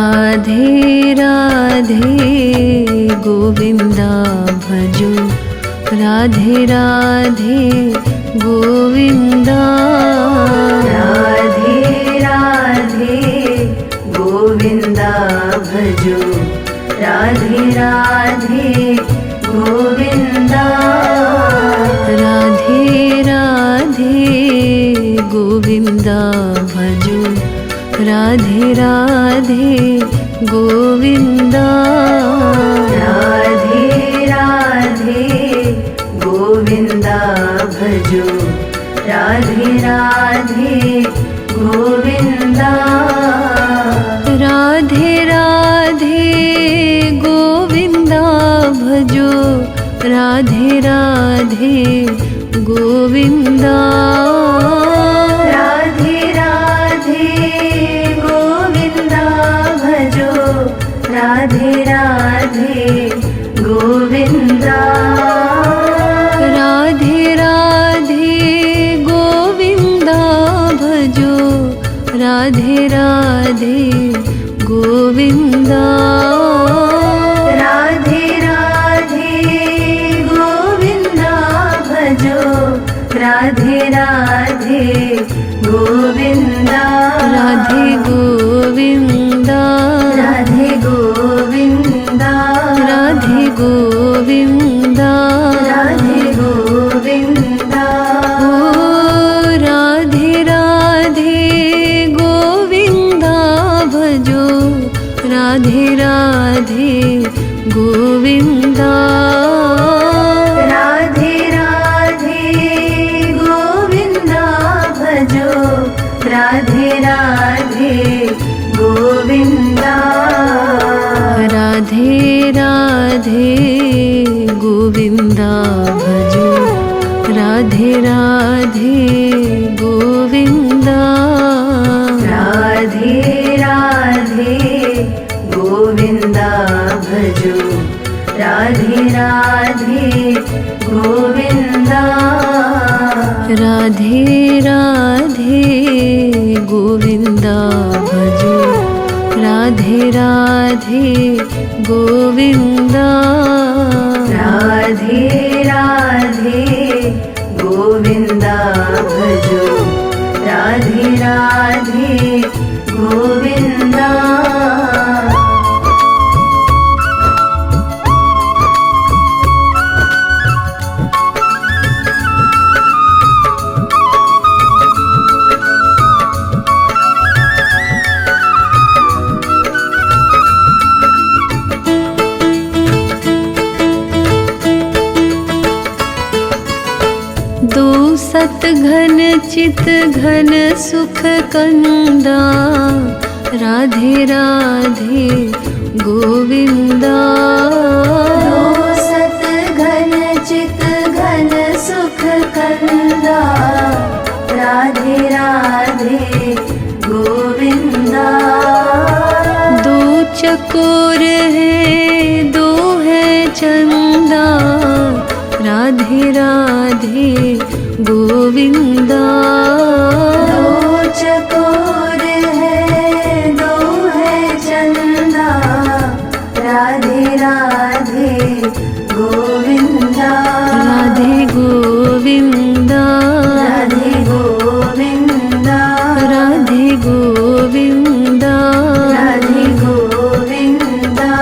राधे राधे गोविंदा भजो, राधे राधे गोविंदा। राधे राधे गोविंदा भजो, राधे राधे गोविंदा। राधे राधे गोविंदा भजो, राधे राधे गोविंदा। राधे राधे गोविंदा भजो, राधे राधे गोविंदा। राधे राधे गोविंदा भजो, राधे राधे गोविंदा। राधे राधे गोविंदा भजो, राधे राधे गोविंदा। राधे राधे गोविंदा भजो, राधे राधे गोविंदा। राधे राधे गोविंदा भजो, राधे राधे गोविंदा। राधे गोविंदा, राधे गोविंदा, राधे गोविंदा, राधे गोविंदा। ओ राधे राधे गोविंदा भजो, राधे राधे गोविंदा। राधे राधे गोविंदा भजो, राधे राधे गोविंदा। राधे राधे गोविंदा भजो, राधे राधे गोविंदा। राधे राधे गोविंदा भजो, राधे राधे गोविंदा। राधे राधे गोविंदा भजो, राधे राधे गोविंदा। राधे राधे गोविंदा भजो, राधे राधे गोविंदा। दो सत घन चित घन सुख कंदा, राधे राधे गोविंदा। दो सत घन चित घन सुख कंदा, राधे राधे गोविंदा। दो चकोर है दो है चंदा, राधे राधे गोविंदा। दो चकोर है दो है चंदा, राधे राधे गोविंदा। राधे गोविंदा, राधे गोविंदा, राधे गोविंदा, राधे गोविंदा।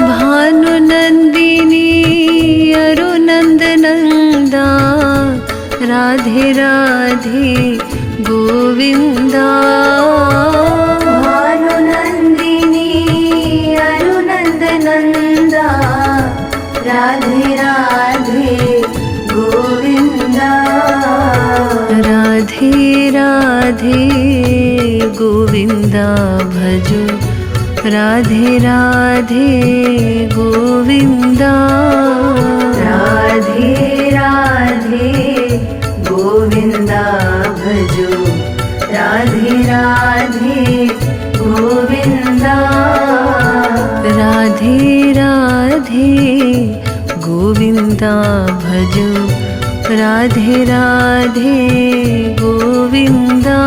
भानु नंदिनी अरु नंद नंदा, राधे राधे गोविंदा। भानु नंदिनी अरु नंद नंदा, राधे राधे गोविंदा। राधे राधे गोविंदा भजो, राधे राधे गोविंदा। राधे राधे गोविंदा भजो, राधे राधे गोविंदा। राधे राधे गोविंदा भजो, राधे राधे गोविंदा।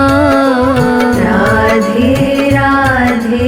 राधे राधे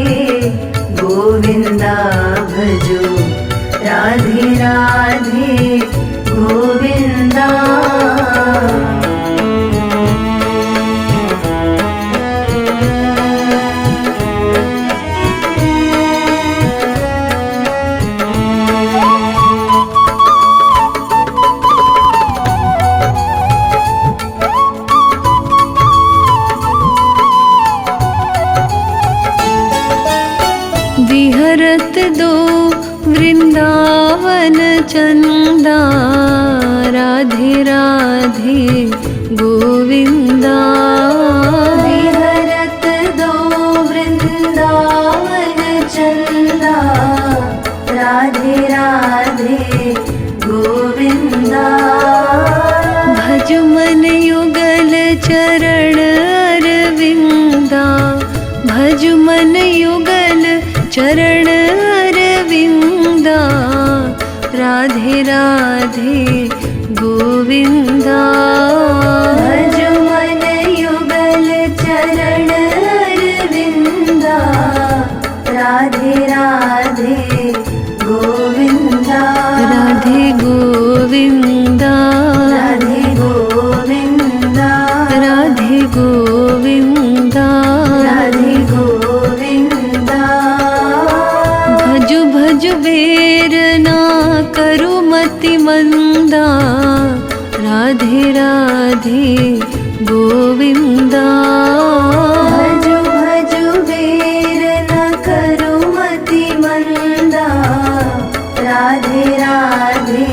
विहरत दो वृंदावन चंदा, राधे राधे गोविंदा। विहरत दो वृंदावन चंदा, राधे राधे गोविंदा। भज मन युगल चरण अरविंदा, भज मन युगल चरण अरविंदा, राधे राधे गोविंदा। भज मन युगल चरण अरविंदा, राधे राधे गोविंदा। राधे गोविंदा, राधे गोविंदा, राधे गोविंदा, राधे गोविंदा। भजु भजु बेर ना करो मति मंदा, राधे राधे गोविंदा। भजु भजु बेर न करो मति मंदा, राधे राधे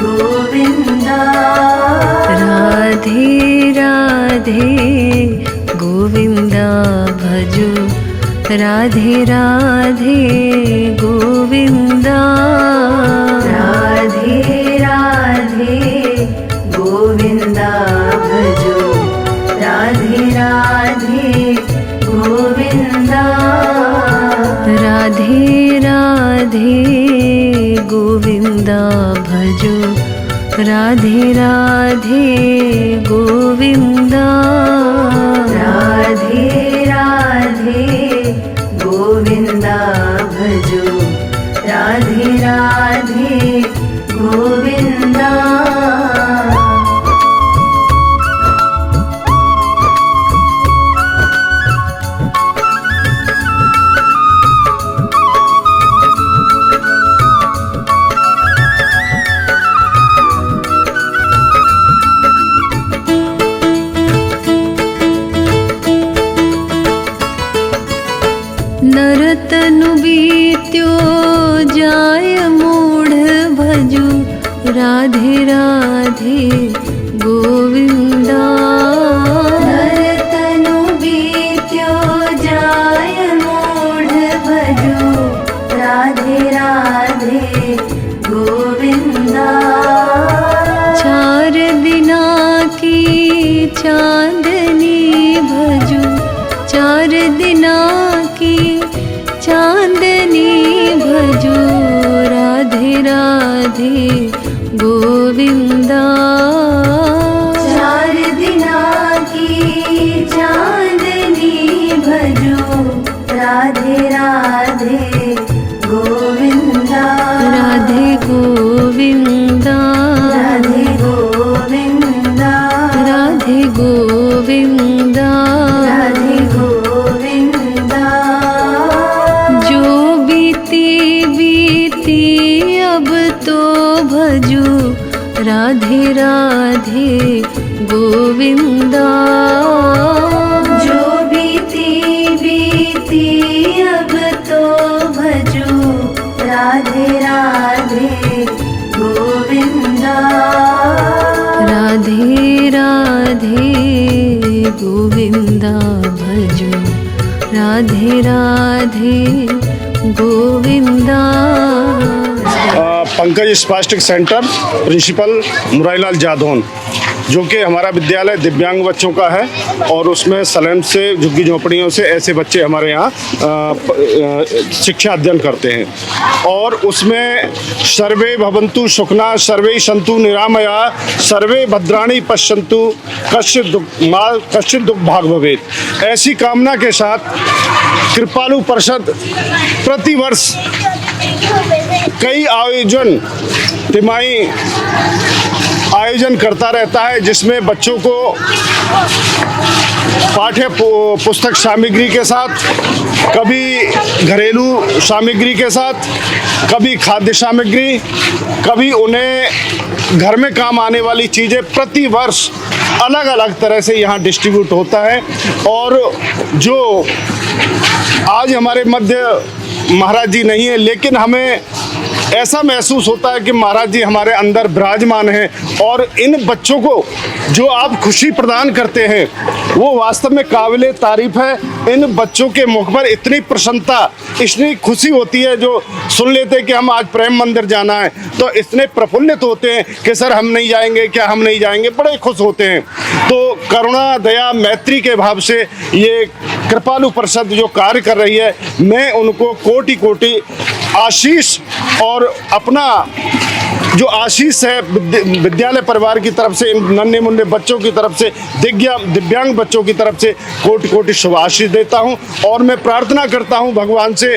गोविंदा। राधे राधे गोविंदा भजो, राधे राधे गोविंदा। राधे राधे गोविंदा भजो, राधे राधे गोविंदा। राधे राधे गोविंदा भजो, राधे राधे गोविंदा। राधे राधे गोविंदा भजो, राधे राधे गोविंदा। नरतनु बीत्यो जाय मूढ़ भजु, राधे राधे गोविंदा। नरतनु बीत्यो जाय मूढ़ भजो, राधे राधे गोविंदा। चार दिना की चांदनी भजु, चार दिना की चांदनी भजो, राधे राधे गोविंदा। चार दिना की चांदनी भजो, राधे राधे गोविंदा। राधे गोविंदा, राधे गोविंदा, राधे गोविंदा। राधे गोविंदा। जो बीती बीती अब तो भजो, राधे राधे गोविंदा। जो बीती बीती अब तो भजो, राधे राधे गोविंदा। राधे राधे गोविंदा भजो, Radhe Radhe Govinda. Pankaj spastic centre principal Murarilal Jadaun, जो कि हमारा विद्यालय दिव्यांग बच्चों का है और उसमें सलेम से झुग्गी झोंपड़ियों से ऐसे बच्चे हमारे यहाँ शिक्षा अध्ययन करते हैं। और उसमें सर्वे भवन्तु सुखना, सर्वे सन्तु निरामया, सर्वे भद्राणि पश्यन्तु, कश्चित् दुख भाग भवेत्। ऐसी कामना के साथ कृपालु परिषद प्रतिवर्ष कई तिमाही आयोजन करता रहता है, जिसमें बच्चों को पाठ्य पुस्तक सामग्री के साथ, कभी घरेलू सामग्री के साथ, कभी खाद्य सामग्री, कभी उन्हें घर में काम आने वाली चीज़ें प्रति वर्ष अलग अलग तरह से यहाँ डिस्ट्रीब्यूट होता है। और जो आज हमारे मध्य महाराज जी नहीं है, लेकिन हमें ऐसा महसूस होता है कि महाराज जी हमारे अंदर विराजमान हैं और इन बच्चों को जो आप खुशी प्रदान करते हैं वो वास्तव में काबिले तारीफ है। इन बच्चों के मुख पर इतनी प्रसन्नता, इतनी खुशी होती है, जो सुन लेते हैं कि हम आज प्रेम मंदिर जाना है तो इतने प्रफुल्लित होते हैं कि सर हम नहीं जाएंगे क्या, हम नहीं जाएंगे, बड़े खुश होते हैं। तो करुणा, दया, मैत्री के भाव से ये कृपालु परिषद जो कार्य कर रही है, मैं उनको कोटि कोटि आशीष और अपना जो आशीष है विद्यालय परिवार की तरफ से, इन नन्हे मुन्ने बच्चों की तरफ से, दिव्यांग बच्चों की तरफ से कोटि कोटि शुभ आशीष देता हूं। और मैं प्रार्थना करता हूं भगवान से,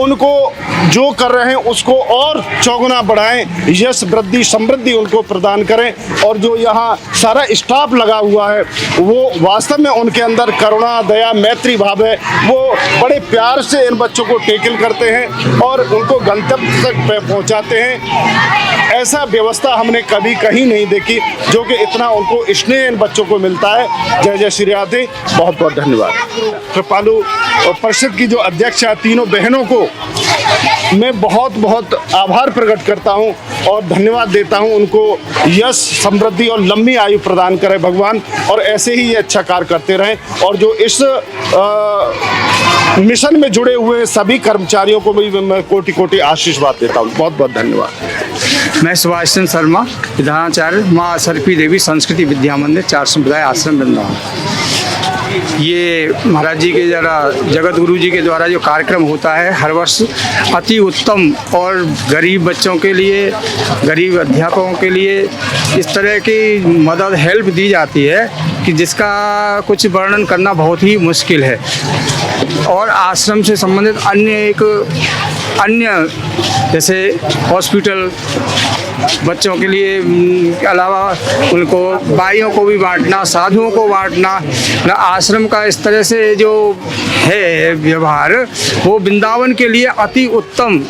उनको जो कर रहे हैं उसको और चौगुना बढ़ाएं, यश वृद्धि समृद्धि उनको प्रदान करें। और जो यहाँ सारा स्टाफ लगा हुआ है वो वास्तव में उनके अंदर करुणा, दया, मैत्री भाव है। वो बड़े प्यार से इन बच्चों को टेकल करते हैं और उनको गंतव्य तक पहुँचाते हैं। ऐसा व्यवस्था हमने कभी कहीं नहीं देखी जो कि इतना उनको स्नेह इन बच्चों को मिलता है। जय जय श्री राधे, बहुत बहुत धन्यवाद। कृपालु परिषद की जो अध्यक्ष है, तीनों बहनों को मैं बहुत बहुत आभार प्रकट करता हूं और धन्यवाद देता हूं। उनको यश, समृद्धि और लंबी आयु प्रदान करे भगवान, और ऐसे ही ये अच्छा कार्य करते रहें। और जो इस मिशन में जुड़े हुए सभी कर्मचारियों को भी मैं कोटि कोटि आशीर्वाद देता हूं। बहुत बहुत धन्यवाद। मैं सुभाष चंद्र शर्मा, विधानाचार्य, माँ सरपी देवी संस्कृति विद्या मंदिर, 4 संप्रदाय आश्रम, वृंदावन। ये महाराज जी के जगत गुरु जी के द्वारा जो कार्यक्रम होता है हर वर्ष, अति उत्तम और गरीब बच्चों के लिए, गरीब अध्यापकों के लिए इस तरह की मदद, हेल्प दी जाती है कि जिसका कुछ वर्णन करना बहुत ही मुश्किल है। और आश्रम से संबंधित अन्य जैसे हॉस्पिटल बच्चों के लिए के अलावा उनको भाइयों को भी बांटना, साधुओं को बांटना, आश्रम का इस तरह से जो है व्यवहार, वो वृंदावन के लिए अति उत्तम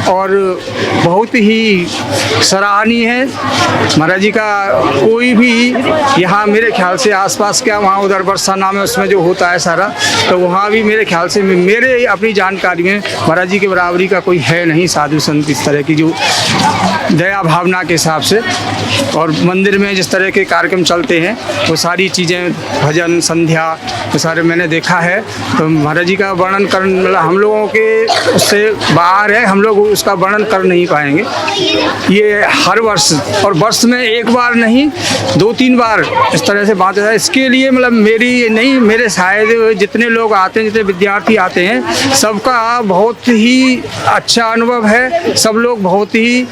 और बहुत ही सराहनीय है। महाराज जी का कोई भी यहाँ मेरे ख्याल से आसपास क्या वहाँ उधर बरसा नाम है उसमें जो होता है सारा, तो वहाँ भी मेरे ख्याल से मेरे अपनी जानकारी में महाराज जी के बराबरी का कोई है नहीं साधु संत इस तरह की जो दया भावना के हिसाब से। और मंदिर में जिस तरह के कार्यक्रम चलते हैं वो सारी चीज़ें, भजन, संध्या, वो सारे मैंने देखा है। तो महाराज जी का वर्णन करना मतलब हम लोगों के उससे बाहर है, हम लोग उसका वर्णन कर नहीं पाएंगे। ये हर वर्ष, और वर्ष में एक बार नहीं 2-3 बार इस तरह से बात है। इसके लिए मतलब मेरी नहीं, मेरे शायद जितने लोग आते हैं, जितने विद्यार्थी आते हैं, सबका बहुत ही अच्छा अनुभव है। सब लोग बहुत ही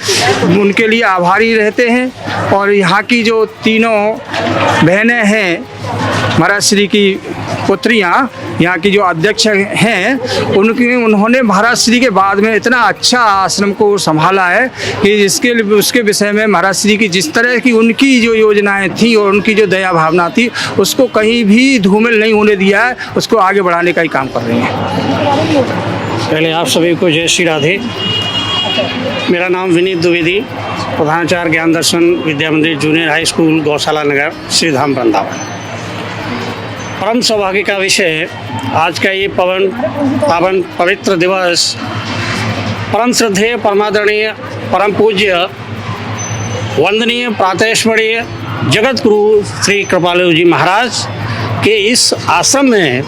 उनके लिए आभारी रहते हैं। और यहाँ की जो तीनों बहनें हैं, महाराज श्री की पुत्रियाँ, यहाँ की जो अध्यक्ष हैं, उन्होंने महाराज श्री के बाद में इतना अच्छा आश्रम को संभाला है कि उसके विषय में महाराज श्री की जिस तरह की उनकी जो योजनाएं थी और उनकी जो दया भावना थी, उसको कहीं भी धूमिल नहीं होने दिया है, उसको आगे बढ़ाने का ही काम कर रही हैं। पहले आप सभी को जय श्री राधे। मेरा नाम विनीत द्विवेदी, प्रधानाचार्य ज्ञान दर्शन विद्या मंदिर जूनियर हाई स्कूल, गौशाला नगर, श्रीधाम, वृंदावन। परम सौभाग्य का विषय है आज का ये पावन पवित्र दिवस। परम श्रद्धेय, परमादरणीय, परम पूज्य, वंदनीय, प्रातःस्मरणीय जगत गुरु श्री कृपालु जी महाराज के इस आश्रम में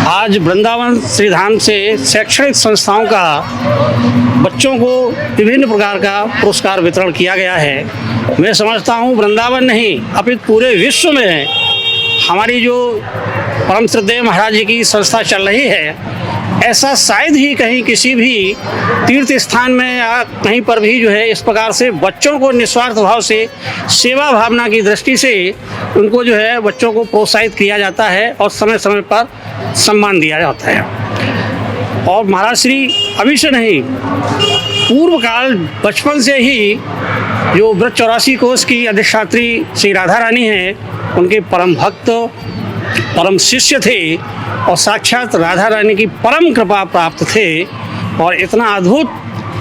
आज वृंदावन श्रीधाम से शैक्षणिक संस्थाओं का बच्चों को विभिन्न प्रकार का पुरस्कार वितरण किया गया है। मैं समझता हूँ वृंदावन नहीं अपितु पूरे विश्व में हमारी जो परम श्रद्धेय महाराज जी की संस्था चल रही है, ऐसा शायद ही कहीं किसी भी तीर्थ स्थान में या कहीं पर भी जो है इस प्रकार से बच्चों को निस्वार्थ भाव से, सेवा भावना की दृष्टि से उनको जो है बच्चों को प्रोत्साहित किया जाता है और समय समय पर सम्मान दिया जाता है। और महाराज श्री अभी से नहीं, पूर्व काल बचपन से ही जो व्रत 84 कोष की अधिष्ठात्री श्री राधा रानी हैं, उनके परम भक्त, परम शिष्य थे और साक्षात राधा रानी की परम कृपा प्राप्त थे। और इतना अद्भुत,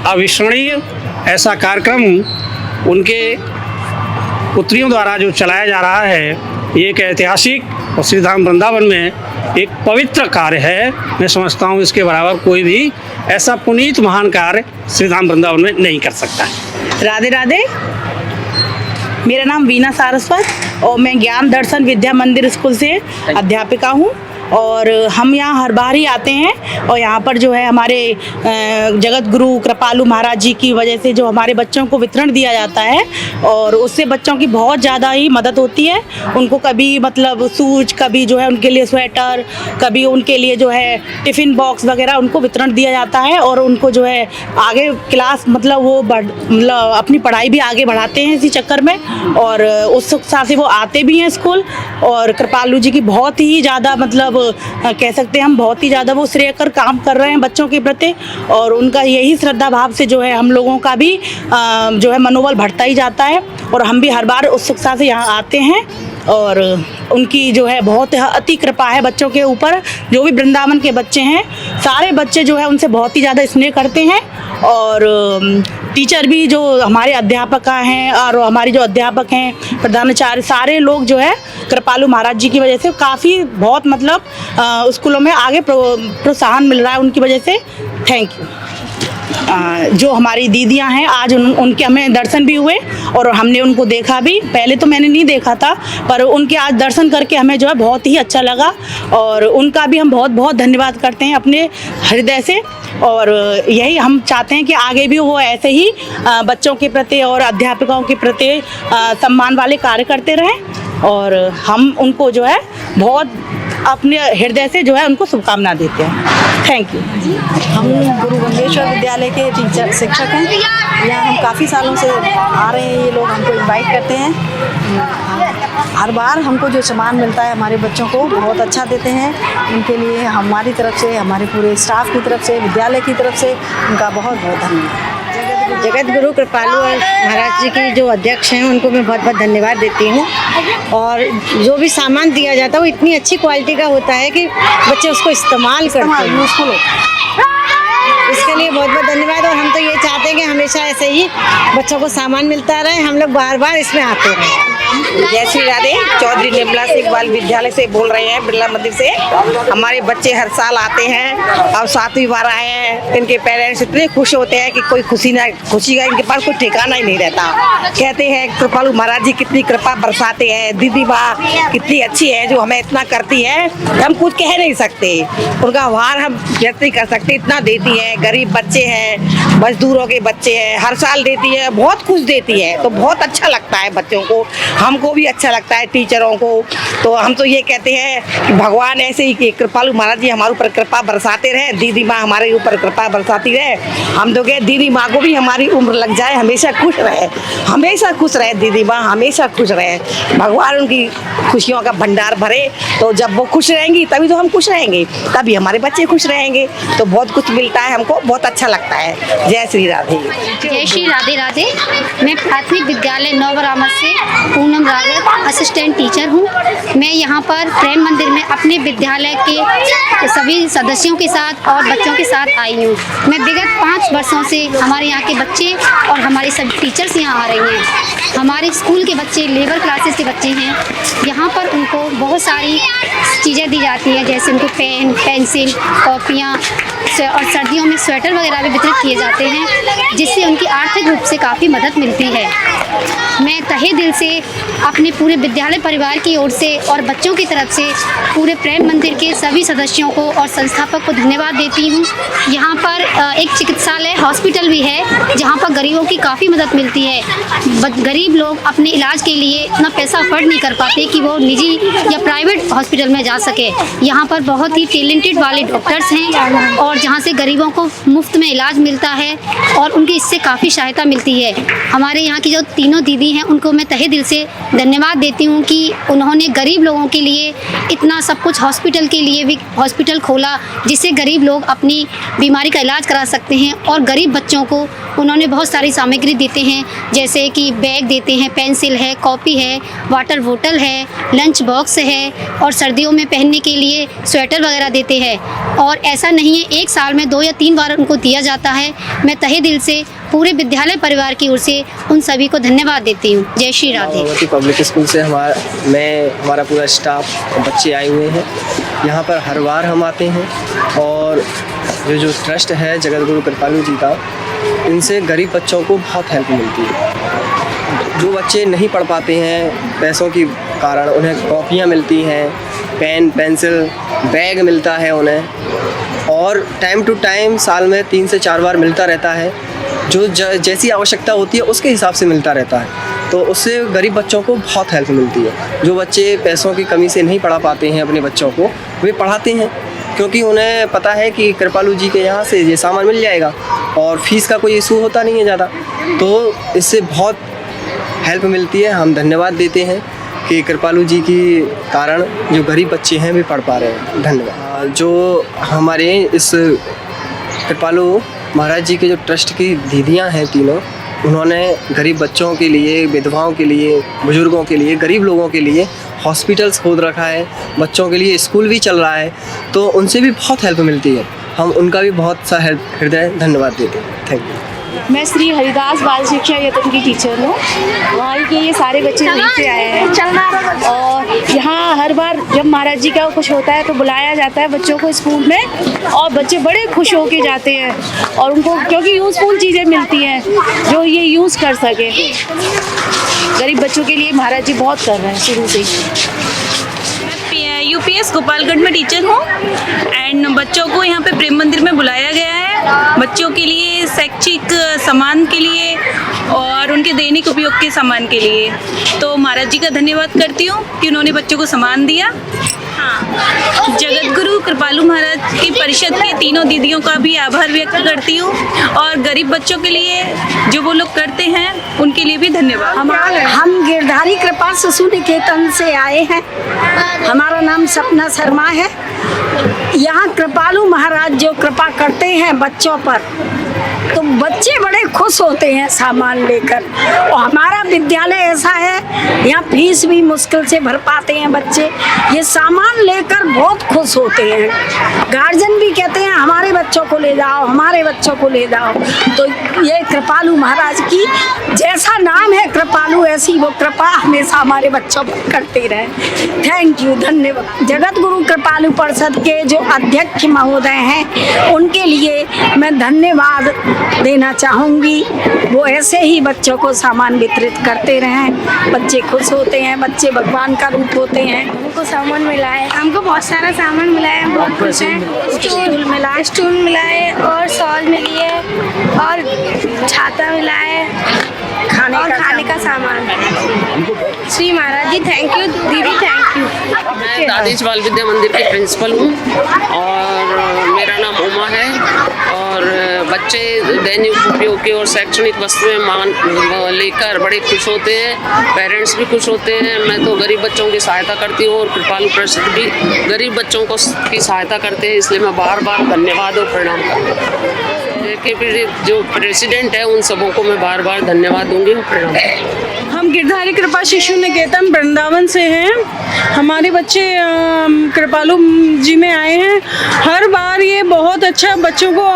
अविस्मरणीय ऐसा कार्यक्रम उनके पुत्रियों द्वारा जो चलाया जा रहा है, ये एक ऐतिहासिक और श्रीधाम वृंदावन में एक पवित्र कार्य है। मैं समझता हूँ इसके बराबर कोई भी ऐसा पुनीत महान कार्य श्रीधाम वृंदावन में नहीं कर सकता है। राधे राधे। मेरा नाम वीना सारस्वत और मैं ज्ञान दर्शन विद्या मंदिर स्कूल से अध्यापिका हूँ। और हम यहाँ हर बार ही आते हैं और यहाँ पर जो है हमारे जगत गुरु कृपालु महाराज जी की वजह से जो हमारे बच्चों को वितरण दिया जाता है और उससे बच्चों की बहुत ज़्यादा ही मदद होती है। उनको कभी मतलब शूज, कभी जो है उनके लिए स्वेटर, कभी उनके लिए जो है टिफ़िन बॉक्स वगैरह उनको वितरण दिया जाता है और उनको जो है आगे क्लास मतलब वो मतलब अपनी पढ़ाई भी आगे बढ़ाते हैं इसी चक्कर में। और उस हिसाब से वो आते भी हैं स्कूल। और कृपालु जी की बहुत ही ज़्यादा मतलब कह सकते हैं हम बहुत ही ज़्यादा वो श्रेयकर काम कर रहे हैं बच्चों के प्रति। और उनका यही श्रद्धा भाव से जो है हम लोगों का भी जो है मनोबल बढ़ता ही जाता है। और हम भी हर बार उत्सुकता से यहाँ आते हैं और उनकी जो है बहुत अति कृपा है बच्चों के ऊपर। जो भी वृंदावन के बच्चे हैं सारे बच्चे जो है उनसे बहुत ही ज़्यादा स्नेह करते हैं। और टीचर भी जो हमारे अध्यापक हैं और हमारी जो अध्यापक हैं प्रधानाचार्य सारे लोग जो है कृपालु महाराज जी की वजह से काफ़ी बहुत मतलब स्कूलों में आगे प्रोत्साहन मिल रहा है उनकी वजह से। Thank you. जो हमारी दीदियां हैं आज उनके हमें दर्शन भी हुए और हमने उनको देखा भी। पहले तो मैंने नहीं देखा था पर उनके आज दर्शन करके हमें जो है बहुत ही अच्छा लगा और उनका भी हम बहुत बहुत धन्यवाद करते हैं अपने हृदय से। और यही हम चाहते हैं कि आगे भी वो ऐसे ही बच्चों के प्रति और अध्यापकों के प्रति सम्मान वाले कार्य करते रहें। और हम उनको जो है बहुत अपने हृदय से जो है उनको शुभकामना देते हैं। Thank you. हम गुरु गंगेश्वर विद्यालय के टीचर शिक्षक हैं। यहाँ हम काफ़ी सालों से आ रहे हैं। ये लोग हमको इनवाइट करते हैं। हर बार हमको जो सामान मिलता है हमारे बच्चों को बहुत अच्छा देते हैं। उनके लिए हमारी तरफ से, हमारे पूरे स्टाफ की तरफ से, विद्यालय की तरफ से उनका बहुत बहुत धन्यवाद। जगत गुरु कृपालु महाराज जी की जो अध्यक्ष हैं उनको मैं बहुत बहुत धन्यवाद देती हूँ। और जो भी सामान दिया जाता है वो इतनी अच्छी क्वालिटी का होता है कि बच्चे उसको इस्तेमाल करते हैं। इसके लिए बहुत बहुत धन्यवाद। और हम तो ये चाहते हैं कि हमेशा ऐसे ही बच्चों को सामान मिलता रहे, हम लोग बार बार इसमें आते रहें। जय श्री राधे। चौधरी निर्मला सिंह बाल विद्यालय से बोल रहे हैं, बिरला मंदिर से। हमारे बच्चे हर साल आते हैं, अब 7वीं बार आए हैं। इनके पेरेंट्स इतने खुश होते हैं कि कोई खुशी का इनके पास कोई ठिकाना ही नहीं रहता। कहते हैं कृपालु महाराज जी कितनी कृपा बरसाते हैं, दीदी माँ कितनी अच्छी है जो हमें इतना करती है, हम कुछ कह नहीं सकते। उनका आभार हम व्यक्त नहीं कर सकते, इतना देती है। गरीब बच्चे हैं, मजदूरों के बच्चे हैं, हर साल देती है, बहुत कुछ देती है। तो बहुत अच्छा लगता है बच्चों को, हमको भी अच्छा लगता है, टीचरों को। तो हम तो ये कहते हैं कि भगवान ऐसे ही कि कृपालु महाराज जी हमारे ऊपर कृपा बरसाते रहे, दीदी माँ हमारे ऊपर कृपा बरसाती रहे। हम तो कहे दीदी माँ को भी हमारी उम्र लग जाए, हमेशा खुश रहे, हमेशा खुश रहे दीदी माँ, हमेशा खुश रहे। भगवान उनकी खुशियों का भंडार भरे। तो जब वो खुश रहेंगी तभी तो हम खुश रहेंगे, तभी हमारे बच्चे खुश रहेंगे। तो बहुत कुछ मिलता है हमको, बहुत अच्छा लगता है। जय श्री राधे। जय श्री राधे राधे। मैं प्राथमिक विद्यालय नवबरामद से पूनम रावत असिस्टेंट टीचर हूँ। मैं यहाँ पर प्रेम मंदिर में अपने विद्यालय के सभी सदस्यों के साथ और बच्चों के साथ आई हूँ। मैं विगत 5 वर्षों से हमारे यहाँ के बच्चे और हमारे सभी टीचर्स यहाँ आ रहे हैं। हमारे स्कूल के बच्चे लेबर क्लासेस के बच्चे हैं। यहाँ पर उनको बहुत सारी चीज़ें दी जाती हैं, जैसे उनको पेन, पेंसिल, कॉपियाँ और सर्दियों में स्वेटर वगैरह भी वितरित किए जाते हैं, जिससे उनकी आर्थिक रूप से काफ़ी मदद मिलती है। मैं तहे दिल से अपने पूरे विद्यालय परिवार की ओर से और बच्चों की तरफ से पूरे प्रेम मंदिर के सभी सदस्यों को और संस्थापक को धन्यवाद देती हूँ। यहाँ पर एक चिकित्सालय हॉस्पिटल भी है जहाँ पर गरीबों की काफ़ी मदद मिलती है। गरीब लोग अपने इलाज के लिए इतना पैसा अफोर्ड नहीं कर पाते कि वो निजी या प्राइवेट हॉस्पिटल में जा सके। यहाँ पर बहुत ही टैलेंटेड वाले डॉक्टर्स हैं और जहाँ से गरीबों को मुफ्त में इलाज मिलता है और उनकी इससे काफ़ी सहायता मिलती है। हमारे यहाँ की जो तीनों दीदी हैं उनको मैं तहे दिल से धन्यवाद देती हूँ कि उन्होंने गरीब लोगों के लिए इतना सब कुछ, हॉस्पिटल के लिए भी हॉस्पिटल खोला जिससे गरीब लोग अपनी बीमारी का इलाज करा सकते हैं। और गरीब बच्चों को उन्होंने बहुत सारी सामग्री देते हैं, जैसे कि बैग देते हैं, पेंसिल है, कॉपी है, वाटर बोतल है, लंच बॉक्स है और सर्दियों में पहनने के लिए स्वेटर वगैरह देते हैं। और ऐसा नहीं है, एक एक साल में 2 या 3 बार उनको दिया जाता है। मैं तहे दिल से पूरे विद्यालय परिवार की ओर से उन सभी को धन्यवाद देती हूँ। जय श्री राधे। भगवती पब्लिक स्कूल से हमारा पूरा स्टाफ बच्चे आए हुए हैं। यहाँ पर हर बार हम आते हैं और जो ट्रस्ट है जगत गुरु कृपालू जी का, इनसे गरीब बच्चों को बहुत हेल्प मिलती है। जो बच्चे नहीं पढ़ पाते हैं पैसों के कारण, उन्हें कॉपियाँ मिलती हैं, पेन पेंसिल बैग मिलता है उन्हें, और टाइम टू टाइम साल में 3 से 4 बार मिलता रहता है। जो जैसी आवश्यकता होती है उसके हिसाब से मिलता रहता है, तो उससे गरीब बच्चों को बहुत हेल्प मिलती है। जो बच्चे पैसों की कमी से नहीं पढ़ा पाते हैं अपने बच्चों को, वे पढ़ाते हैं क्योंकि उन्हें पता है कि कृपालू जी के यहाँ से ये सामान मिल जाएगा और फीस का कोई इशू होता नहीं है ज़्यादा, तो इससे बहुत हेल्प मिलती है। हम धन्यवाद देते हैं कि कृपालू जी के कारण जो गरीब बच्चे हैं वे पढ़ पा रहे हैं। धन्यवाद। जो हमारे इस कृपालू महाराज जी के जो ट्रस्ट की दीदियाँ हैं तीनों, उन्होंने गरीब बच्चों के लिए, विधवाओं के लिए, बुजुर्गों के लिए, गरीब लोगों के लिए हॉस्पिटल्स खोद रखा है, बच्चों के लिए स्कूल भी चल रहा है, तो उनसे भी बहुत हेल्प मिलती है। हम उनका भी बहुत सा हृदय धन्यवाद देते हैं। Thank you. मैं श्री हरिदास बाल शिक्षा यतन की टीचर हूँ। वहाँ के ये सारे बच्चे यहीं से आए हैं और यहाँ हर बार जब महाराज जी का कुछ होता है तो बुलाया जाता है बच्चों को स्कूल में, और बच्चे बड़े खुश होके जाते हैं और उनको क्योंकि यूज़फुल चीज़ें मिलती हैं जो ये यूज़ कर सके। गरीब बच्चों के लिए महाराज जी बहुत कर रहे हैं शुरू से ही। यूपीएस गोपालगढ़ में टीचर हूँ एंड बच्चों को यहाँ पे प्रेम मंदिर में बुलाया गया है बच्चों के लिए शैक्षिक सामान के लिए और उनके दैनिक उपयोग के सामान के लिए। तो महाराज जी का धन्यवाद करती हूँ कि उन्होंने बच्चों को सामान दिया। हाँ, जगत गुरु कृपालू महाराज की परिषद के तीनों दीदियों का भी आभार व्यक्त करती हूँ और गरीब बच्चों के लिए जो वो लोग करते हैं उनके लिए भी धन्यवाद। हम गिरधारी कृपा शिशु निकेतन से आए हैं। हमारा नाम सपना शर्मा है। यहाँ कृपालू महाराज जो कृपा करते हैं बच्चों पर, तो बच्चे बड़े खुश होते हैं सामान लेकर। और हमारा विद्यालय ऐसा है यहाँ फीस भी मुश्किल से भर पाते हैं बच्चे, ये सामान लेकर बहुत खुश होते हैं। गार्जियन भी कहते हैं हमारे बच्चों को ले जाओ, हमारे बच्चों को ले जाओ। तो ये कृपालू महाराज की जैसा नाम है कृपालू, ऐसी वो कृपा हमेशा हमारे बच्चों पर करते रहे। थैंक यू, धन्यवाद। जगत गुरु कृपालू परिषद के जो अध्यक्ष महोदय हैं उनके लिए मैं धन्यवाद देना चाहूँगी। वो ऐसे ही बच्चों को सामान वितरित करते रहें, बच्चे खुश होते हैं, बच्चे भगवान का रूप होते हैं। हमको सामान मिला है, हमको बहुत सारा सामान मिला है, बहुत खुश हैं। स्टूल मिला है और शॉल मिली है और छाता मिला है, खाने का सामान। श्री महाराज जी थैंक यू, दीदी थैंक यू। मैं दादेश बाल विद्या मंदिर की प्रिंसिपल हूँ और मेरा नाम उमा है और बच्चे दैनिक उपयोग की और शैक्षणिक वस्तुएं लेकर बड़े खुश होते हैं, पेरेंट्स भी खुश होते हैं। मैं तो गरीब बच्चों की सहायता करती हूँ और कृपालू परिषद भी गरीब बच्चों को की सहायता करते हैं, इसलिए मैं बार बार धन्यवाद और प्रणाम करती हूँ। जो प्रेसिडेंट है उन सबों को मैं बार बार धन्यवाद दूंगी और प्रणाम। हम गिरधारी कृपा शिशु निकेतन वृंदावन से हैं। हमारे बच्चे कृपालू जी में आए हैं। हर बार ये बहुत अच्छा बच्चों को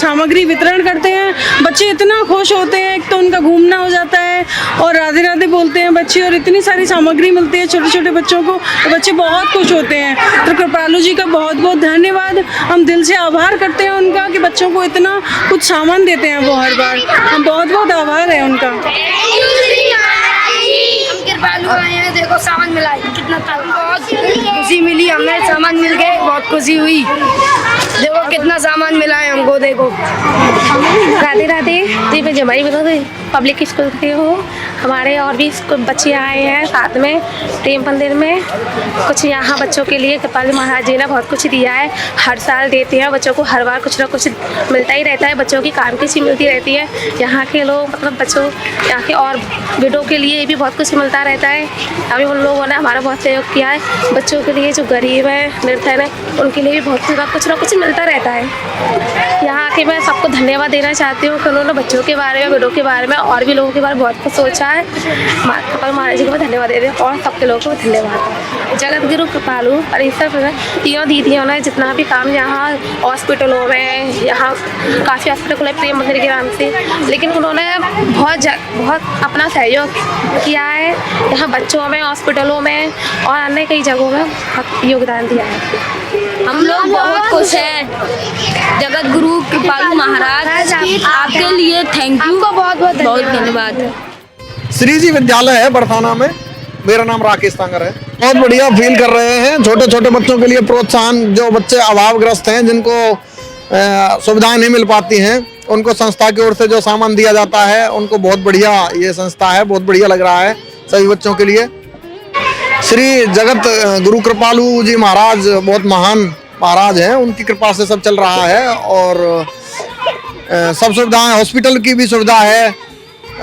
सामग्री वितरण करते हैं। बच्चे इतना खुश होते हैं, एक तो उनका घूमना हो जाता है और राधे राधे बोलते हैं बच्चे, और इतनी सारी सामग्री मिलती है छोटे छोटे बच्चों को, तो बच्चे बहुत खुश होते हैं। तो कृपालू जी का बहुत बहुत धन्यवाद। हम दिल से आभार करते हैं उनका कि बच्चों को इतना कुछ सामान देते हैं वो हर बार। हम बहुत बहुत आभार है उनका। कृपालू आए हैं, देखो सामान मिला है, कितना बहुत खुशी मिली, हमें सामान मिल गए, बहुत खुशी हुई। देखो कितना सामान मिला है हमको, देखो। राधे राधे जी, मैं जमाई पब्लिक स्कूल से हूँ। हमारे और भी बच्चे आए हैं साथ में प्रेम मंदिर में। कुछ यहाँ बच्चों के लिए कृपालू महाराज जी ने बहुत कुछ दिया है, हर साल देते हैं बच्चों को, हर बार कुछ ना कुछ मिलता ही रहता है। बच्चों की काम की चीज़ मिलती रहती है। यहाँ के लोग मतलब बच्चों यहाँ के और विडो के लिए भी बहुत कुछ मिलता रहता है। अभी उन लोगों ने हमारा बहुत सहयोग किया है। बच्चों के लिए जो गरीब है, निर्धन है, उनके लिए भी बहुत कुछ ना कुछ मिलता रहता है। यहाँ के मैं सबको धन्यवाद देना चाहती हूँ कि उन्होंने बच्चों के बारे में, विडो के बारे में और भी लोगों के बारे में बहुत कुछ सोचा है। महाराज जी को मैं धन्यवाद दे रही हूँ और सबके लोगों को धन्यवाद। जगत गुरु कृपालु परिसर में तीनों दीदियों ने जितना भी काम यहाँ हॉस्पिटलों में, यहाँ काफ़ी हॉस्पिटल खुले प्रेम मंदिर के नाम से, लेकिन उन्होंने बहुत अपना सहयोग किया है यहाँ बच्चों में, हॉस्पिटलों में और अन्य कई जगहों में बहुत योगदान दिया है। हम लोग बहुत खुश हैं। जगत गुरु कृपालु महाराज आपके लिए थैंक यू, बहुत बहुत धन्यवाद। श्री जी विद्यालय है बरसाना में, मेरा नाम राकेश तांगर है। बहुत बढ़िया फील कर रहे हैं। छोटे छोटे बच्चों के लिए प्रोत्साहन, जो बच्चे अभावग्रस्त हैं, जिनको सुविधाएं नहीं मिल पाती हैं, उनको संस्था की ओर से जो सामान दिया जाता है, उनको बहुत बढ़िया ये संस्था है, बहुत बढ़िया लग रहा है सभी बच्चों के लिए। श्री जगत गुरु कृपालु जी महाराज बहुत महान महाराज हैं, उनकी कृपा से सब चल रहा है और सब सुविधाएं, हॉस्पिटल की भी सुविधा है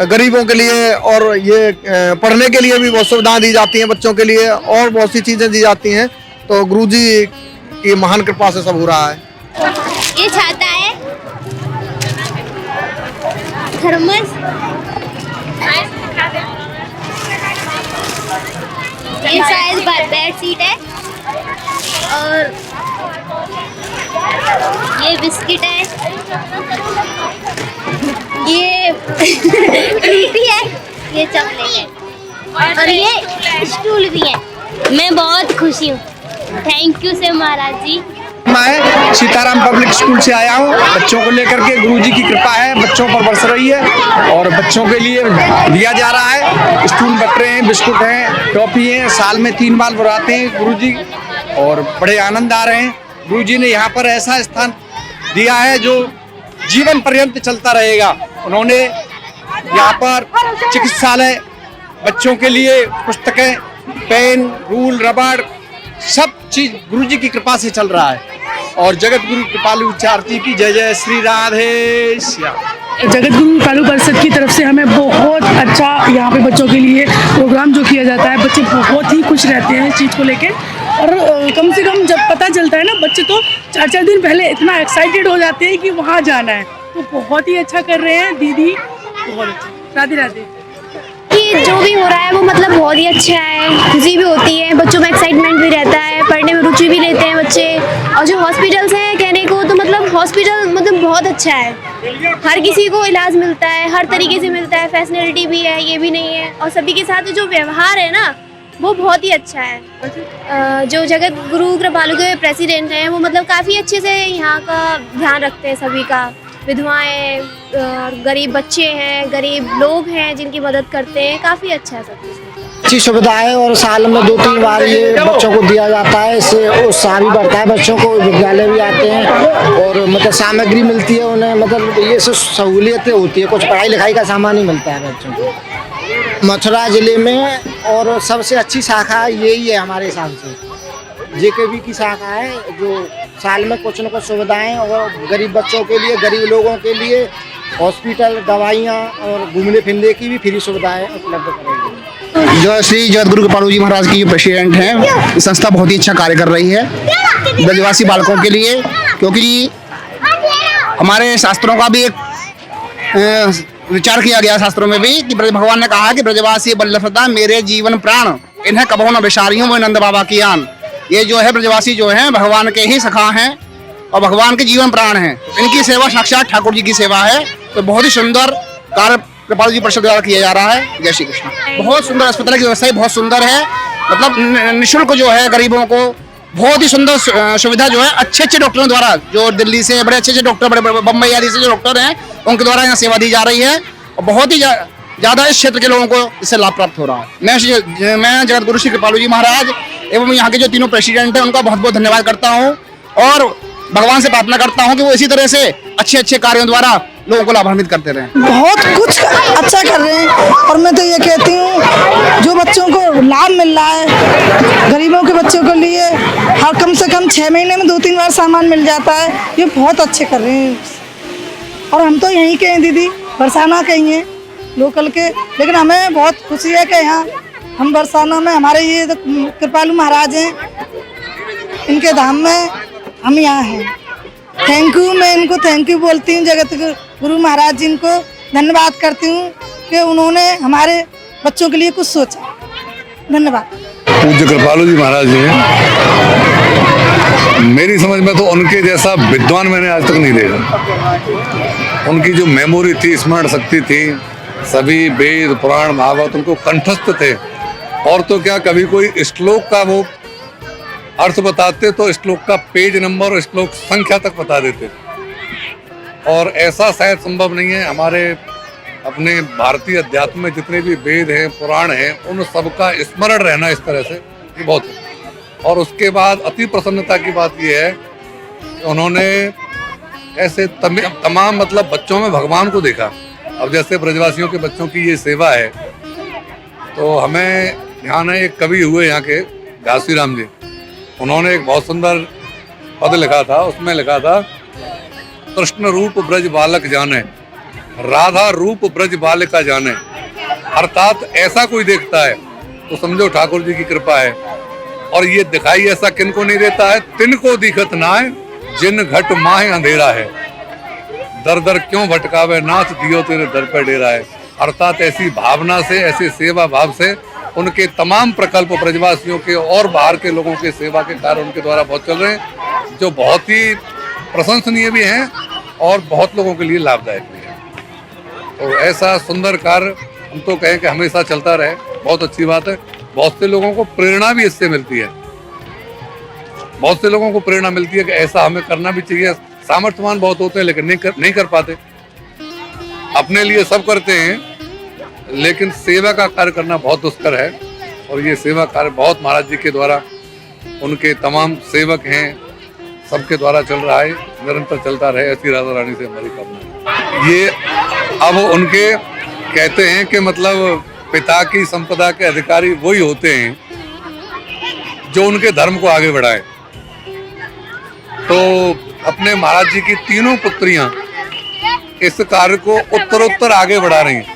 गरीबों के लिए, और ये पढ़ने के लिए भी बहुत सुविधाएं दी जाती हैं बच्चों के लिए, और बहुत सी चीजें दी जाती हैं। तो गुरुजी की महान कृपा से सब हो रहा है। ये छाता है, थर्मस, ये शायद बेड सीट है, और ये बिस्किट है, ये फ्रूटी है, ये चॉकलेट है, और ये स्टूल भी है। मैं बहुत खुशी हूँ। थैंक यू से महाराज जी। मैं सीताराम पब्लिक स्कूल से आया हूँ। बच्चों को लेकर के गुरुजी की कृपा है, बच्चों पर बरस रही है और बच्चों के लिए दिया जा रहा है। स्टूल बटरे हैं, बिस्कुट हैं, टॉफी हैं, साल में 3 बार बुलाते हैं गुरुजी और बड़े आनंद आ रहे हैं। गुरुजी ने यहाँ पर ऐसा स्थान दिया है जो जीवन पर्यंत चलता रहेगा। उन्होंने यहाँ पर चिकित्सालय, बच्चों के लिए पुस्तकें, पेन, रूल, रबड़, सब चीज गुरुजी की कृपा से चल रहा है। और जगत गुरु कृपालु चारती की जय जय श्री राधे श्याम। जगत गुरु कृपालु परिषद की तरफ से हमें बहुत अच्छा यहाँ पे बच्चों के लिए प्रोग्राम जो किया जाता है, बच्चे बहुत ही खुश रहते हैं इस चीज़ को लेके। और कम से कम जब पता चलता है ना, बच्चे तो 4-4 दिन पहले इतना एक्साइटेड हो जाते हैं कि वहाँ जाना है। तो बहुत ही अच्छा कर रहे हैं दीदी, बहुत अच्छा। राधे राधे। कि जो भी हो रहा है वो मतलब बहुत ही अच्छा है, खुशी भी होती है, बच्चों में एक्साइटमेंट भी रहता है, पढ़ने में रुचि भी लेते हैं बच्चे। और जो हॉस्पिटल्स हैं कहने को तो मतलब हॉस्पिटल मतलब बहुत अच्छा है, हर किसी को इलाज मिलता है, हर तरीके से मिलता है, फैसिलिटी भी है, ये भी नहीं है। और सभी के साथ जो व्यवहार है ना वो बहुत ही अच्छा है। जो जगत गुरु कृपालु के प्रेसिडेंट हैं वो मतलब काफ़ी अच्छे से यहाँ का ध्यान रखते हैं सभी का। विधवाएं, गरीब बच्चे हैं, गरीब लोग हैं जिनकी मदद करते हैं, काफ़ी अच्छा है सब कुछ। अच्छी सुविधा है और साल में 2-3 बार ये बच्चों को दिया जाता है, इससे उत्साह भी बढ़ता है बच्चों को। विद्यालय भी आते हैं और मतलब सामग्री मिलती है उन्हें, मतलब ये सब सहूलियतें होती है, कुछ पढ़ाई लिखाई का सामान ही मिलता है बच्चों को मथुरा जिले में। और सबसे अच्छी शाखा यही है हमारे हिसाब से, जेकेबी की शाखा है, जो साल में कुछ न कुछ सुविधाएं और गरीब बच्चों के लिए, गरीब लोगों के लिए हॉस्पिटल, दवाइयाँ और घूमने फिरने की भी फ्री सुविधाएं उपलब्ध करेगी। जो श्री जगत गुरु कृपालु जी महाराज की जो प्रेसिडेंट हैं, संस्था बहुत ही अच्छा कार्य कर रही है ब्रजवासी बालकों के लिए, क्योंकि हमारे शास्त्रों का भी एक विचार किया गया शास्त्रों में भी कि भगवान ने कहा कि ब्रजवासी बल्लभदा मेरे जीवन प्राण, इन्हें कबहु न बिसारियों वो नंद बाबा की आन। ये जो है ब्रजवासी जो हैं भगवान के ही सखा हैं और भगवान के जीवन प्राण हैं। इनकी सेवा साक्षात ठाकुर जी की सेवा है। तो बहुत ही सुंदर कार्य कृपालु जी परिषद द्वारा किया जा रहा है। जय श्री कृष्ण। बहुत सुंदर अस्पताल की व्यवस्था बहुत सुंदर है, मतलब निःशुल्क जो है गरीबों को बहुत ही सुंदर सुविधा जो है अच्छे डॉक्टरों द्वारा, जो दिल्ली से बड़े अच्छे डॉक्टर, बड़े बम्बई आदि से जो डॉक्टर हैं उनके द्वारा यहाँ सेवा दी जा रही है और बहुत ही ज़्यादा इस क्षेत्र के लोगों को इससे लाभ प्राप्त हो रहा है। मैं जगत गुरु श्री कृपालु जी महाराज एवं यहाँ के जो तीनों प्रेसिडेंट हैं उनका बहुत बहुत धन्यवाद करता हूँ और भगवान से प्रार्थना करता हूँ कि वो इसी तरह से अच्छे कार्यों द्वारा लोगों को लाभान्वित करते रहें। बहुत कुछ अच्छा कर रहे हैं और मैं तो ये कहती हूँ जो बच्चों को लाभ मिल रहा है, गरीबों के बच्चों के लिए हर कम से कम 6 महीने में 2-3 बार सामान मिल जाता है, ये बहुत अच्छे कर रहे हैं। और हम तो यहीं के हैं दीदी, बरसाना के ही हैं, लोकल के, लेकिन हमें बहुत खुशी है कि यहाँ हम बरसाना में हमारे ये कृपालु महाराज हैं, इनके धाम में हम यहाँ हैं। थैंक यू, मैं इनको थैंक यू बोलती हूँ, जगत गुरु महाराज जी को धन्यवाद करती हूँ कि उन्होंने हमारे बच्चों के लिए कुछ सोचा। धन्यवाद। पूज्य कृपालु जी महाराज जी हैं, मेरी समझ में तो उनके जैसा विद्वान मैंने आज तक नहीं देखा। उनकी जो मेमोरी थी, स्मरण शक्ति थी, सभी वेद पुराण महाभारत उनको कंठस्थ थे। और तो क्या, कभी कोई श्लोक का वो अर्थ बताते तो श्लोक का पेज नंबर और श्लोक संख्या तक बता देते। और ऐसा शायद संभव नहीं है। हमारे अपने भारतीय अध्यात्म में जितने भी वेद हैं, पुराण हैं, उन सबका स्मरण रहना इस तरह से ये बहुत है। और उसके बाद अति प्रसन्नता की बात ये है कि उन्होंने ऐसे तमाम मतलब बच्चों में भगवान को देखा। अब जैसे ब्रजवासियों के बच्चों की ये सेवा है, तो हमें ध्यान है, एक कवि हुए यहाँ के घासीराम जी, उन्होंने एक बहुत सुंदर पद लिखा था। उसमें लिखा था, कृष्ण रूप ब्रज बालक जाने, राधा रूप ब्रज बालिका जाने। अर्थात ऐसा कोई देखता है तो समझो ठाकुर जी की कृपा है। और ये दिखाई ऐसा किनको नहीं देता है, तिनको दिखत ना है जिन घट माहे अंधेरा है, दर दर क्यों भटकावे नाथ दियो तेरे दर पर डेरा है। अर्थात ऐसी भावना से, ऐसे सेवा भाव से उनके तमाम प्रकल्प ब्रजवासियों के और बाहर के लोगों के सेवा के कार्य उनके द्वारा बहुत चल रहे हैं, जो बहुत ही प्रशंसनीय भी हैं और बहुत लोगों के लिए लाभदायक भी है। तो ऐसा सुंदर कार्य हम तो कहें कि हमेशा चलता रहे, बहुत अच्छी बात है। बहुत से लोगों को प्रेरणा भी इससे मिलती है, बहुत से लोगों को प्रेरणा मिलती है कि ऐसा हमें करना भी चाहिए। सामर्थ्यवान बहुत होते हैं लेकिन नहीं कर पाते। अपने लिए सब करते हैं लेकिन सेवा का कार्य करना बहुत दुष्कर है। और ये सेवा कार्य बहुत महाराज जी के द्वारा, उनके तमाम सेवक हैं, सबके द्वारा चल रहा है, निरंतर चलता रहे, ऐसी राधा रानी से हमारी कामना है। ये अब उनके कहते हैं कि मतलब पिता की संपदा के अधिकारी वही होते हैं जो उनके धर्म को आगे बढ़ाए। तो अपने महाराज जी की तीनों पुत्रियां इस कार्य को उत्तरोत्तर आगे बढ़ा रही हैं।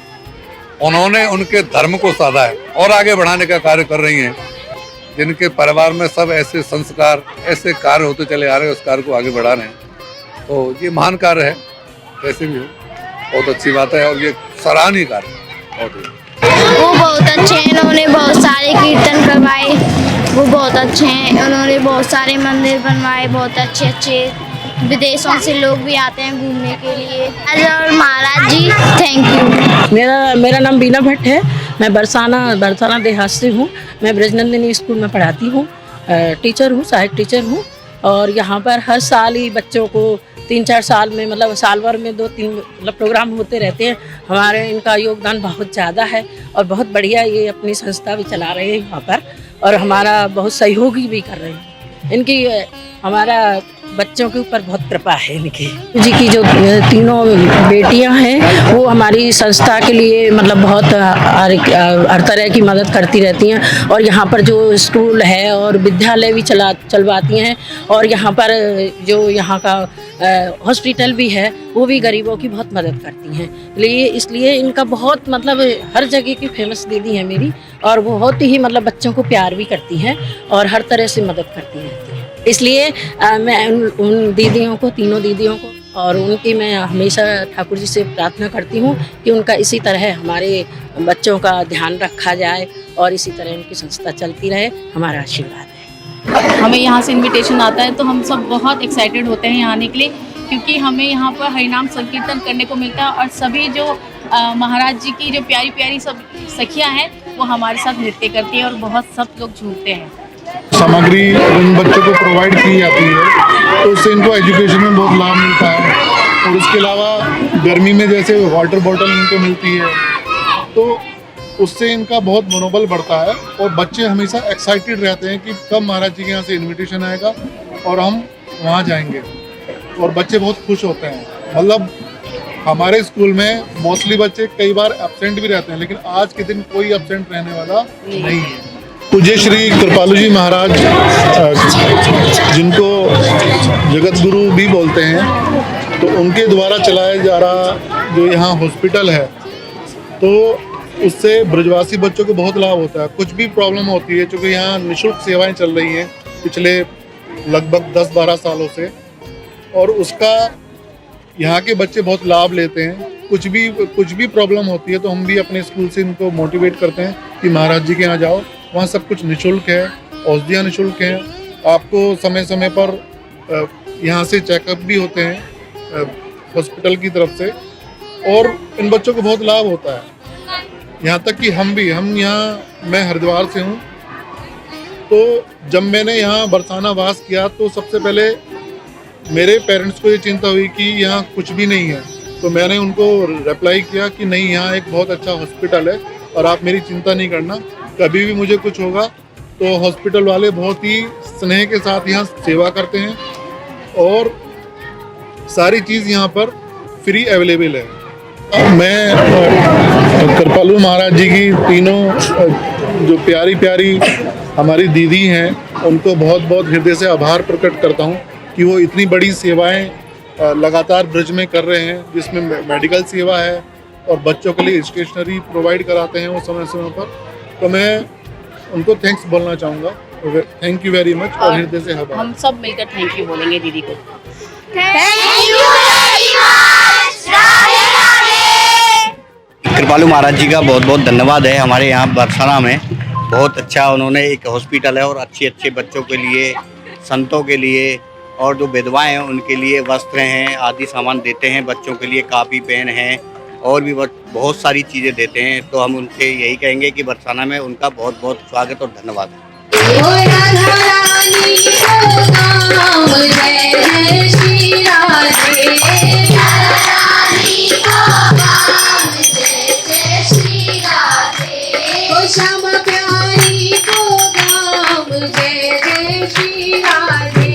उन्होंने उनके धर्म को साधा है और आगे बढ़ाने का कार्य कर रही हैं। जिनके परिवार में सब ऐसे संस्कार, ऐसे कार्य होते चले आ रहे हैं, उस कार्य को आगे बढ़ा रहे हैं। तो ये महान कार्य है, वैसे भी हो, बहुत अच्छी बात है। और ये सराहनीय कार्य बहुत है। वो बहुत अच्छे हैं, इन्होंने बहुत सारे कीर्तन करवाए, वो बहुत अच्छे हैं। उन्होंने बहुत सारे मंदिर बनवाए, बहुत अच्छे अच्छे, विदेशों से लोग भी आते हैं घूमने के लिए। और महाराज जी थैंक यू। मेरा नाम बीना भट्ट है, मैं बरसाना देहात से हूँ। मैं ब्रजनंदिनी स्कूल में पढ़ाती हूँ, टीचर हूँ, सहायक टीचर हूँ। और यहाँ पर हर साल ही बच्चों को 3-4 साल में, मतलब साल भर में 2-3 मतलब प्रोग्राम होते रहते हैं। हमारे इनका योगदान बहुत ज़्यादा है और बहुत बढ़िया ये अपनी संस्था भी चला रहे हैं यहाँ पर, और हमारा बहुत सहयोगी भी कर रहे हैं। इनकी हमारा बच्चों के ऊपर बहुत कृपा है इनकी जी की। जो तीनों बेटियां हैं वो हमारी संस्था के लिए मतलब बहुत हर तरह की मदद करती रहती हैं। और यहाँ पर जो स्कूल है और विद्यालय भी चलवाती हैं। और यहाँ पर जो यहाँ का हॉस्पिटल भी है वो भी गरीबों की बहुत मदद करती हैं। इसलिए इनका बहुत मतलब हर जगह की फेमस दीदी है मेरी, और वो बहुत ही मतलब बच्चों को प्यार भी करती हैं और हर तरह से मदद करती रहती हैं। इसलिए मैं उन दीदियों को, तीनों दीदियों को, और उनकी मैं हमेशा ठाकुर जी से प्रार्थना करती हूँ कि उनका इसी तरह हमारे बच्चों का ध्यान रखा जाए और इसी तरह उनकी संस्था चलती रहे। हमारा आशीर्वाद है। हमें यहाँ से इनविटेशन आता है तो हम सब बहुत एक्साइटेड होते हैं यहाँ आने के लिए, क्योंकि हमें यहाँ पर हरिनाम संकीर्तन करने को मिलता है और सभी जो महाराज जी की जो प्यारी प्यारी सब सखियाँ हैं वो हमारे साथ नृत्य करती हैं और बहुत सब लोग झूमते हैं। सामग्री उन बच्चों को प्रोवाइड की जाती है तो उससे इनको एजुकेशन में बहुत लाभ मिलता है। और उसके अलावा गर्मी में जैसे वाटर बॉटल इनको मिलती है तो उससे इनका बहुत मनोबल बढ़ता है और बच्चे हमेशा एक्साइटेड रहते हैं कि कब महाराज जी के यहाँ से इन्विटेशन आएगा और हम वहाँ जाएंगे। और बच्चे बहुत खुश होते हैं। मतलब हमारे स्कूल में मोस्टली बच्चे कई बार एब्सेंट भी रहते हैं, लेकिन आज के दिन कोई एब्सेंट रहने वाला नहीं है। पूज्य श्री कृपालु जी महाराज, जिनको जगत गुरु भी बोलते हैं, तो उनके द्वारा चलाया जा रहा जो यहाँ हॉस्पिटल है, तो उससे ब्रजवासी बच्चों को बहुत लाभ होता है। कुछ भी प्रॉब्लम होती है, क्योंकि यहाँ निःशुल्क सेवाएं चल रही हैं पिछले लगभग 10-12 सालों से, और उसका यहाँ के बच्चे बहुत लाभ लेते हैं। कुछ भी प्रॉब्लम होती है तो हम भी अपने स्कूल से इनको मोटिवेट करते हैं कि महाराज जी के यहाँ जाओ वहाँ सब कुछ निःशुल्क है, औषधियाँ निःशुल्क हैं, आपको समय समय पर यहाँ से चेकअप भी होते हैं हॉस्पिटल की तरफ से, और इन बच्चों को बहुत लाभ होता है। यहाँ तक कि हम यहाँ, मैं हरिद्वार से हूँ, तो जब मैंने यहाँ बरसाना वास किया तो सबसे पहले मेरे पेरेंट्स को ये चिंता हुई कि यहाँ कुछ भी नहीं है, तो मैंने उनको रिप्लाई किया कि नहीं, यहाँ एक बहुत अच्छा हॉस्पिटल है और आप मेरी चिंता नहीं करना, कभी भी मुझे कुछ होगा तो हॉस्पिटल वाले बहुत ही स्नेह के साथ यहाँ सेवा करते हैं और सारी चीज़ यहाँ पर फ्री अवेलेबल है। मैं कृपालु महाराज जी की तीनों जो प्यारी प्यारी हमारी दीदी हैं, उनको बहुत बहुत हृदय से आभार प्रकट करता हूँ कि वो इतनी बड़ी सेवाएं लगातार ब्रज में कर रहे हैं, जिसमें मेडिकल सेवा है और बच्चों के लिए स्टेशनरी प्रोवाइड कराते हैं वो समय समय पर। तो मैं उनको थैंक्स बोलना चाहूँगा, थैंक यू वेरी मच, और हृदय से आभार। हम सब मिलकर थैंक यू बोलेंगे दीदी को। कृपालु महाराज जी का बहुत बहुत धन्यवाद है। हमारे यहाँ बरसाना में बहुत अच्छा उन्होंने एक हॉस्पिटल है और अच्छे बच्चों के लिए, संतों के लिए और जो विधवाएं हैं उनके लिए वस्त्र हैं आदि सामान देते हैं, बच्चों के लिए कापी पेन हैं और भी बहुत सारी चीज़ें देते हैं। तो हम उनसे यही कहेंगे कि बरसाना में उनका बहुत बहुत स्वागत और धन्यवाद है। श्यामा प्यारी को राम जय जय श्री राधे।